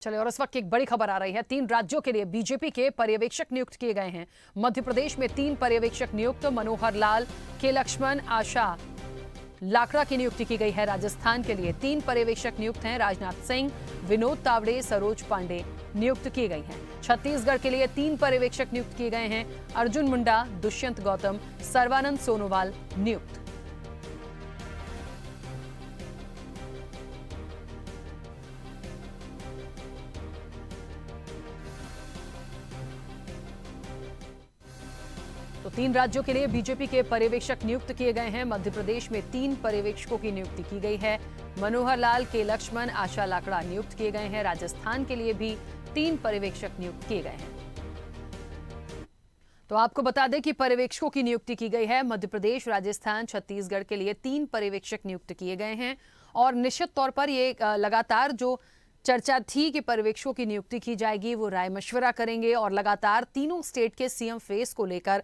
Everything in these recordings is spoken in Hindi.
चले और इस वक्त एक बड़ी खबर आ रही है। 3 राज्यों के लिए बीजेपी के पर्यवेक्षक नियुक्त किए गए हैं। मध्य प्रदेश में 3 पर्यवेक्षक नियुक्त, मनोहर लाल, के लक्ष्मण, आशा लाकड़ा की नियुक्ति की गई है। राजस्थान के लिए 3 पर्यवेक्षक नियुक्त हैं। राजनाथ सिंह, विनोद तावड़े, सरोज पांडे नियुक्त की गई हैं। छत्तीसगढ़ के लिए 3 पर्यवेक्षक नियुक्त किए गए हैं। अर्जुन मुंडा, दुष्यंत गौतम, सर्बानंद सोनोवाल नियुक्त। तो 3 राज्यों के लिए बीजेपी के पर्यवेक्षक नियुक्त किए गए हैं। मध्य प्रदेश में 3 पर्यवेक्षकों की नियुक्ति की गई है। मनोहर लाल, के लक्ष्मण, आशा लाकड़ा नियुक्त किए गए हैं। राजस्थान के लिए भी 3 पर्यवेक्षक नियुक्त किए गए हैं। तो आपको बता दें कि पर्यवेक्षकों की नियुक्ति की गई है। मध्य प्रदेश, राजस्थान, छत्तीसगढ़ के लिए 3 पर्यवेक्षक नियुक्त किए गए हैं। और निश्चित तौर पर ये लगातार जो चर्चा थी कि पर्यवेक्षकों की नियुक्ति की जाएगी, वो राय मशवरा करेंगे। और लगातार तीनों स्टेट के सीएम फेस को लेकर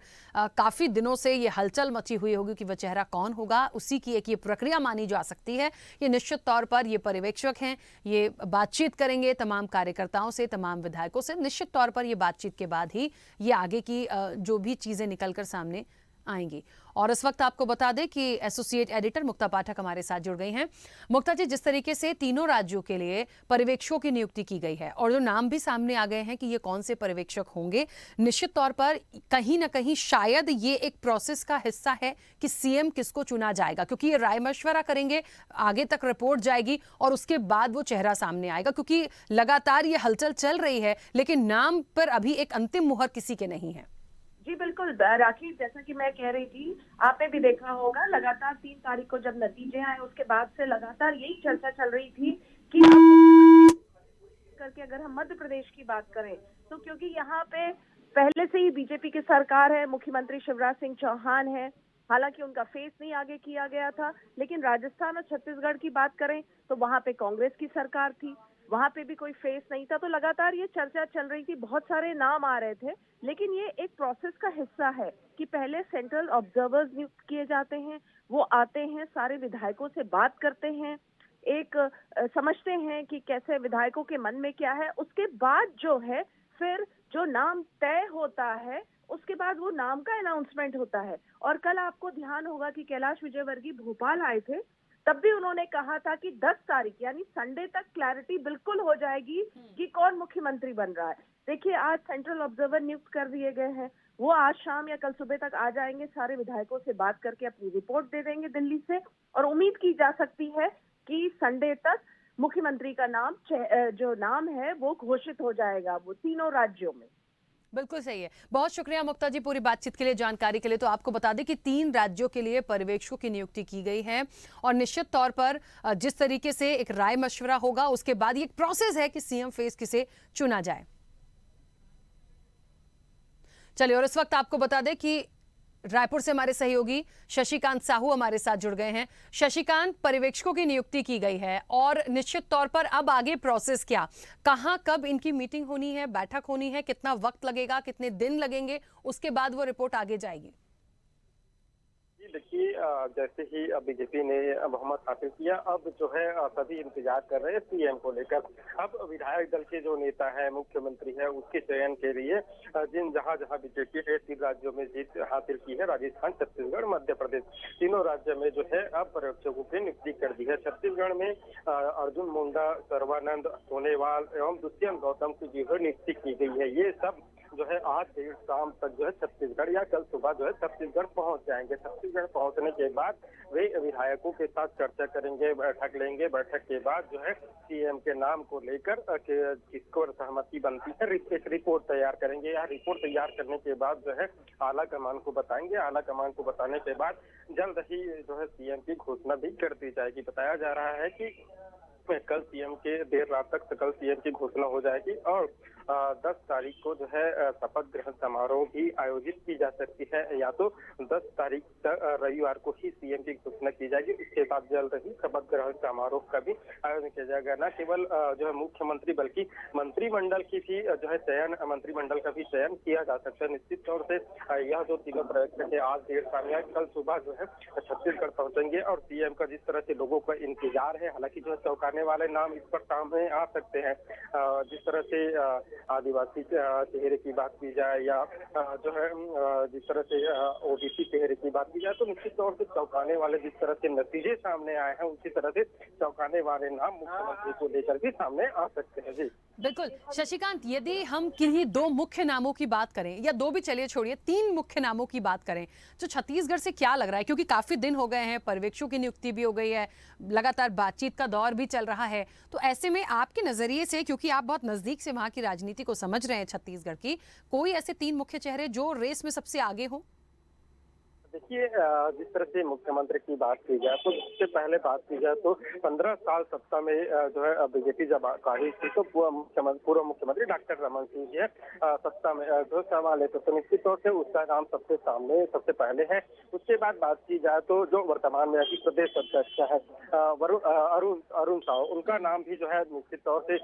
काफी दिनों से ये हलचल मची हुई होगी कि वह चेहरा कौन होगा। उसी की एक ये प्रक्रिया मानी जा सकती है। ये निश्चित तौर पर ये पर्यवेक्षक हैं, ये बातचीत करेंगे तमाम कार्यकर्ताओं से, तमाम विधायकों से। निश्चित तौर पर ये बातचीत के बाद ही ये आगे की जो भी चीजें निकलकर सामने आएंगी। और इस वक्त आपको बता दें कि एसोसिएट एडिटर मुक्ता पाठक हमारे साथ जुड़ गई हैं। मुक्ता जी, जिस तरीके से तीनों राज्यों के लिए पर्यवेक्षकों की नियुक्ति की गई है और जो नाम भी सामने आ गए हैं कि ये कौन से पर्यवेक्षक होंगे, निश्चित तौर पर कहीं ना कहीं शायद ये एक प्रोसेस का हिस्सा है कि सीएम किसको चुना जाएगा, क्योंकि ये राय मशवरा करेंगे, आगे तक रिपोर्ट जाएगी और उसके बाद वो चेहरा सामने आएगा। क्योंकि लगातार ये हलचल चल रही है, लेकिन नाम पर अभी एक अंतिम मुहर किसी के नहीं है। जी बिल्कुल राखी, जैसा कि मैं कह रही थी, आपने भी देखा होगा लगातार 3 तारीख को जब नतीजे आए उसके बाद से लगातार यही चर्चा चल रही थी कि करके अगर हम मध्य प्रदेश की बात करें तो क्योंकि यहाँ पे पहले से ही बीजेपी की सरकार है, मुख्यमंत्री शिवराज सिंह चौहान है, हालांकि उनका फेस नहीं आगे किया गया था। लेकिन राजस्थान और छत्तीसगढ़ की बात करें तो वहां पे कांग्रेस की सरकार थी, वहां पे भी कोई फेस नहीं था। तो लगातार ये चर्चा चल रही थी, बहुत सारे नाम आ रहे थे। लेकिन ये एक प्रोसेस का हिस्सा है कि पहले सेंट्रल ऑब्जर्वर्स नियुक्त किए जाते हैं, वो आते हैं, सारे विधायकों से बात करते हैं, एक समझते हैं कि कैसे विधायकों के मन में क्या है। उसके बाद जो है फिर जो नाम तय होता है उसके बाद वो नाम का अनाउंसमेंट होता है। और कल आपको ध्यान होगा कि कैलाश विजयवर्गीय भोपाल आए थे, तब भी उन्होंने कहा था कि 10 तारीख यानी संडे तक क्लैरिटी बिल्कुल हो जाएगी कि कौन मुख्यमंत्री बन रहा है। देखिए, आज सेंट्रल ऑब्जर्वर नियुक्त कर दिए गए हैं, वो आज शाम या कल सुबह तक आ जाएंगे, सारे विधायकों से बात करके अपनी रिपोर्ट दे देंगे दिल्ली से। और उम्मीद की जा सकती है कि संडे तक मुख्यमंत्री का नाम जो नाम है वो घोषित हो जाएगा, वो तीनों राज्यों में। बिल्कुल सही है। बहुत शुक्रिया मुक्ता जी पूरी बातचीत के लिए, जानकारी के लिए। तो आपको बता दें कि 3 राज्यों के लिए पर्यवेक्षकों की नियुक्ति की गई है और निश्चित तौर पर जिस तरीके से एक राय मशवरा होगा उसके बाद ये एक प्रोसेस है कि सीएम फेस किसे चुना जाए। चलिए, और इस वक्त आपको बता दें कि रायपुर से हमारे सहयोगी शशिकांत साहू हमारे साथ जुड़ गए हैं। शशिकांत, पर्यवेक्षकों की नियुक्ति की गई है और निश्चित तौर पर अब आगे प्रोसेस क्या, कहां कब इनकी मीटिंग होनी है, बैठक होनी है, कितना वक्त लगेगा, कितने दिन लगेंगे, उसके बाद वो रिपोर्ट आगे जाएगी? देखिए, जैसे ही बीजेपी ने बहुमत हासिल किया, अब जो है सभी इंतजार कर रहे हैं सीएम को लेकर। अब विधायक दल के जो नेता है, मुख्यमंत्री है, उसके चयन के लिए जहां जहां बीजेपी ने 3 राज्यों में जीत हासिल की है, राजस्थान, छत्तीसगढ़, मध्य प्रदेश, तीनों राज्यों में जो है अब पर्यवेक्षकों की नियुक्ति कर दी है। छत्तीसगढ़ में अर्जुन मुंडा, सर्बानंद सोनोवाल एवं दुष्यंत गौतम की जो है नियुक्ति की गई है। ये सब जो है आज देर शाम तक जो है छत्तीसगढ़ या कल सुबह जो है छत्तीसगढ़ पहुंच जाएंगे। छत्तीसगढ़ पहुंचने के बाद वे विधायकों के साथ चर्चा करेंगे, बैठक लेंगे। बैठक के बाद जो है सीएम के नाम को लेकर किसको सहमति बनती है, एक रिपोर्ट तैयार करेंगे। यह रिपोर्ट तैयार करने के बाद जो है आला कमान को बताएंगे। आला कमान को बताने के बाद जल्द ही जो है सीएम की घोषणा भी कर दी जाएगी। बताया जा रहा है कि कल सीएम के देर रात तक कल सीएम की घोषणा हो जाएगी और 10 तारीख को जो है शपथ ग्रहण समारोह भी आयोजित की जा सकती है, या तो 10 तारीख रविवार को ही सीएम की घोषणा की जाएगी। इसके बाद जल्द ही शपथ ग्रहण समारोह का भी आयोजन किया जाएगा। न केवल जो है मुख्यमंत्री बल्कि मंत्रिमंडल की भी जो है मंत्रिमंडल का भी चयन किया जा सकता है। निश्चित तौर से यह जो तीनों पर्यवेक्षक है आज देर शाम या कल सुबह जो है छत्तीसगढ़ पहुंचेंगे और सीएम का जिस तरह से लोगों का इंतजार है, हालांकि जो है चौंकाने चौंकाने वाले नाम इस पर सामने आ सकते हैं। जिस तरह से आदिवासी चेहरे की बात की जाए या जो है जिस तरह से ओबीसी चेहरे की बात की जाए, तो निश्चित तौर से चौंकाने वाले जिस तरह से नतीजे सामने आए हैं, उसी तरह से चौंकाने वाले नाम मुख्यमंत्री को लेकर भी सामने आ सकते हैं। जी बिल्कुल शशिकांत, यदि हम किन्हीं दो मुख्य नामों की बात करें, या दो भी चलिए छोड़िए, तीन मुख्य नामों की बात करें, जो छत्तीसगढ़ से क्या लग रहा है, क्योंकि काफी दिन हो गए हैं, पर्यवेक्षकों की नियुक्ति भी हो गई है, लगातार बातचीत का दौर भी चल रहा है, तो ऐसे में आपके नजरिए से, क्योंकि आप बहुत नजदीक से वहां की राजनीति को समझ रहे हैं छत्तीसगढ़ की, कोई ऐसे तीन मुख्य चेहरे जो रेस में सबसे आगे हो? देखिए, जिस तरह से मुख्यमंत्री की बात की जाए, तो सबसे पहले बात की जाए तो 15 साल सत्ता में जो है बीजेपी जब काबिज थी, तो पूर्व मुख्यमंत्री डॉक्टर रमन सिंह जी है सत्ता में जो संभाले, तो निश्चित तौर से उसका नाम सबसे सामने सबसे पहले है। उसके बाद बात की जाए तो जो वर्तमान में अभी प्रदेश अध्यक्ष है अरुण साव, उनका नाम भी जो है निश्चित तौर से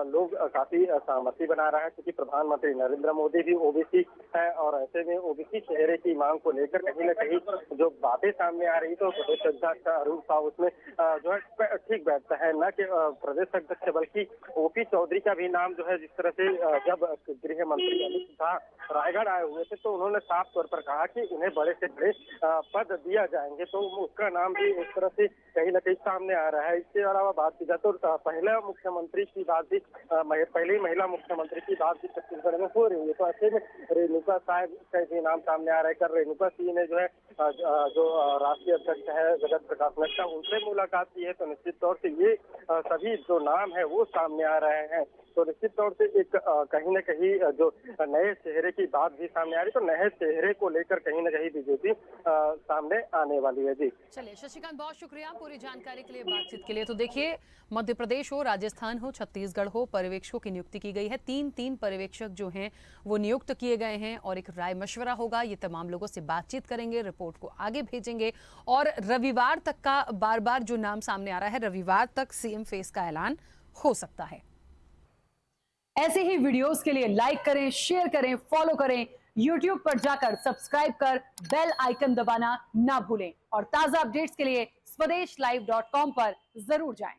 लोग काफी सहमति बना रहा है, क्योंकि प्रधानमंत्री नरेंद्र मोदी भी ओबीसी है, और ऐसे में ओबीसी चेहरे की मांग को लेकर कहीं न कहीं जो बातें सामने आ रही, तो प्रदेश अध्यक्ष अरुण साव उसमें जो है ठीक बैठता है। न कि प्रदेश अध्यक्ष बल्कि ओपी चौधरी का भी नाम जो है, जिस तरह से जब गृह मंत्री अमित शाह रायगढ़ आए हुए थे, तो उन्होंने साफ तौर पर कहा कि उन्हें बड़े से बड़े पद दिया जाएंगे, तो उसका नाम भी इस तरह से कहीं न कहीं सामने आ रहा है। इसके अलावा बात की जाए तो पहला मुख्यमंत्री की बात भी पहली महिला मुख्यमंत्री की बात भी छत्तीसगढ़ में हो रही है, तो ऐसे में रेणुका साहब का भी नाम सामने आ रहा है। कर रेणुका सिंह ने जो है जो राष्ट्रीय अध्यक्ष है जगत प्रकाश नड्डा, उनसे मुलाकात की है, तो निश्चित तौर से ये सभी जो नाम है वो सामने आ रहे हैं। तो निश्चित तौर से एक कहीं न कहीं जो नए चेहरे की बात भी सामने आ रही, तो नए चेहरे को लेकर कहीं न कहीं बीजेपी सामने आने वाली है। जी चलिए शशिकांत, बहुत शुक्रिया पूरी जानकारी के लिए, बातचीत के लिए। तो देखिए, मध्य प्रदेश हो, राजस्थान हो, छत्तीसगढ़ हो, पर्यवेक्षकों की नियुक्ति की गई है। तीन पर्यवेक्षक जो हैं वो नियुक्त किए गए हैं, और एक राय मशवरा होगा। ये तमाम लोगों से बातचीत करेंगे, रिपोर्ट को आगे भेजेंगे, और रविवार तक का बार बार जो नाम सामने आ रहा है, रविवार तक सीएम फेस का ऐलान हो सकता है। ऐसे ही वीडियोस के लिए लाइक करें, शेयर करें, फॉलो करें, YouTube पर जाकर सब्सक्राइब कर बेल आइकन दबाना ना भूलें, और ताजा अपडेट्स के लिए स्वदेशलाइव.com पर जरूर जाएं।